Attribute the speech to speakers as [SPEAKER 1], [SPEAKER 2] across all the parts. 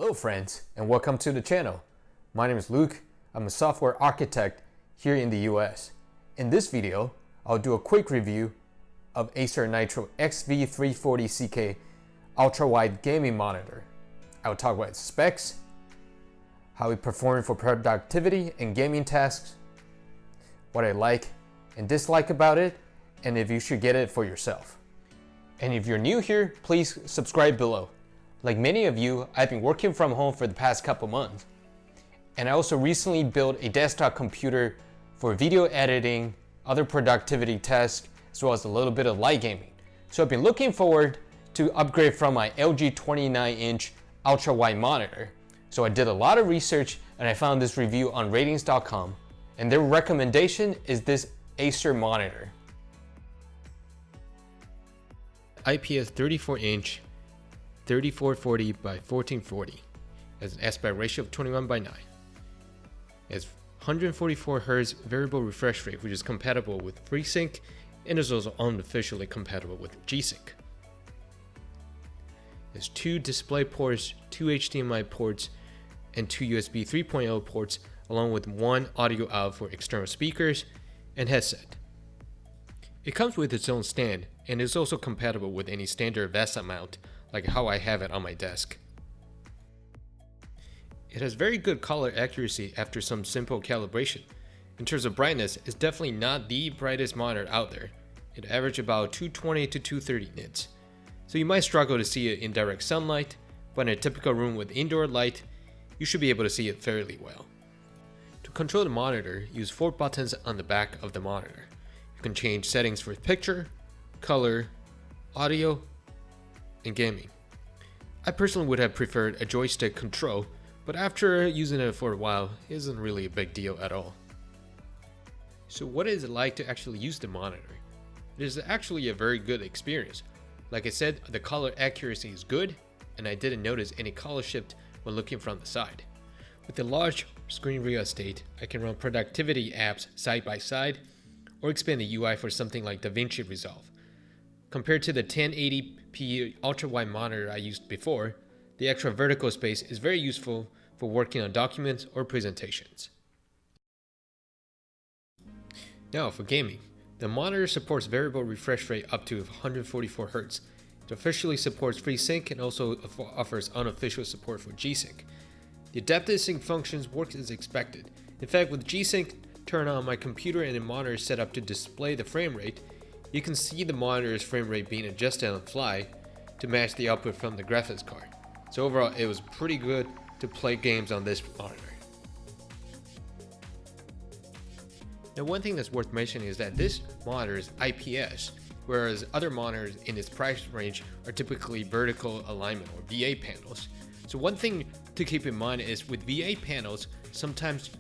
[SPEAKER 1] Hello friends, and welcome to the channel. My name is Luke. I'm a software architect here in the US. In this video, I'll do a quick review of Acer Nitro XV340CK Ultrawide gaming monitor. I'll talk about its specs, how it performs for productivity and gaming tasks, what I like and dislike about it, and if you should get it for yourself. And if you're new here, please subscribe below. Like many of you, I've been working from home for the past couple months. And I also recently built a desktop computer for video editing, other productivity tasks, as well as a little bit of light gaming. So I've been looking forward to upgrade from my LG 29-inch ultra-wide monitor. So I did a lot of research and I found this review on ratings.com, and their recommendation is this Acer monitor. IPS 34-inch 3440 by 1440 has an aspect ratio of 21:9. It has 144 Hz variable refresh rate, which is compatible with FreeSync and is also unofficially compatible with G-Sync. It has 2 display ports, 2 HDMI ports, and 2 USB 3.0 ports, along with 1 audio out for external speakers and headset. It comes with its own stand and is also compatible with any standard VESA mount, like how I have it on my desk. It has very good color accuracy after some simple calibration. In terms of brightness, it's definitely not the brightest monitor out there. It averages about 220 to 230 nits. So you might struggle to see it in direct sunlight, but in a typical room with indoor light, you should be able to see it fairly well. To control the monitor, use 4 buttons on the back of the monitor. You can change settings for picture, color, audio, and gaming. I personally would have preferred a joystick control, but after using it for a while, it isn't really a big deal at all. So what is it like to actually use the monitor? It is actually a very good experience. Like I said, the color accuracy is good, and I didn't notice any color shift when looking from the side. With the large screen real estate, I can run productivity apps side by side, or expand the UI for something like DaVinci Resolve. Compared to the 1080p ultra-wide monitor I used before, the extra vertical space is very useful for working on documents or presentations. Now for gaming. The monitor supports variable refresh rate up to 144 Hz. It officially supports FreeSync and also offers unofficial support for G-Sync. The adaptive sync functions work as expected. In fact, with G-Sync turned on, my computer and the monitor is set up to display the frame rate. You can see the monitor's frame rate being adjusted on the fly to match the output from the graphics card. So overall, it was pretty good to play games on this monitor. Now, one thing that's worth mentioning is that this monitor is IPS, whereas other monitors in its price range are typically vertical alignment or VA panels. So one thing to keep in mind is with VA panels, sometimes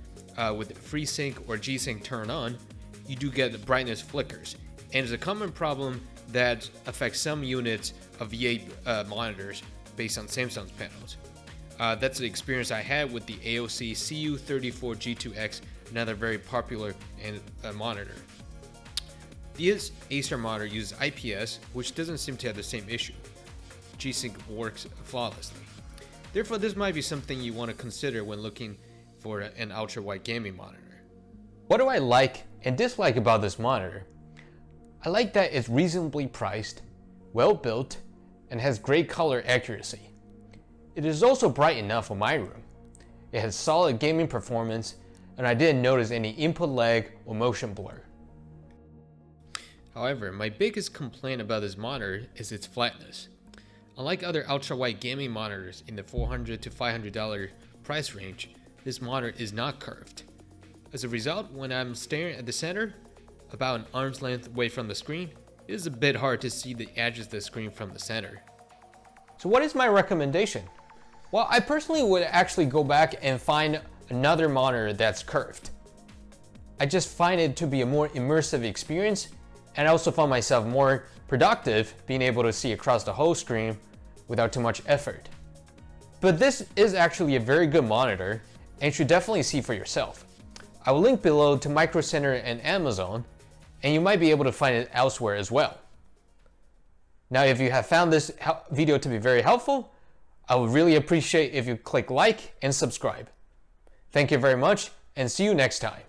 [SPEAKER 1] with FreeSync or G-Sync turned on, you do get the brightness flickers. And it's a common problem that affects some units of VA monitors based on Samsung's panels. That's the experience I had with the AOC CU34G2X, another very popular monitor. This Acer monitor uses IPS, which doesn't seem to have the same issue. G-Sync works flawlessly. Therefore, this might be something you want to consider when looking for an ultra-wide gaming monitor. What do I like and dislike about this monitor? I like that it's reasonably priced, well built, and has great color accuracy. It is also bright enough for my room. It has solid gaming performance, and I didn't notice any input lag or motion blur. However, my biggest complaint about this monitor is its flatness. Unlike other ultra-wide gaming monitors in the $400 to $500 price range, this monitor is not curved. As a result, when I'm staring at the center, about an arm's length away from the screen, it is a bit hard to see the edges of the screen from the center. So what is my recommendation? Well, I personally would actually go back and find another monitor that's curved. I just find it to be a more immersive experience, and I also found myself more productive being able to see across the whole screen without too much effort. But this is actually a very good monitor, and you should definitely see for yourself. I will link below to Micro Center and Amazon, and you might be able to find it elsewhere as well. Now, if you have found this video to be very helpful,
[SPEAKER 2] I would really appreciate if you click like and subscribe. Thank you very much, and see you next time.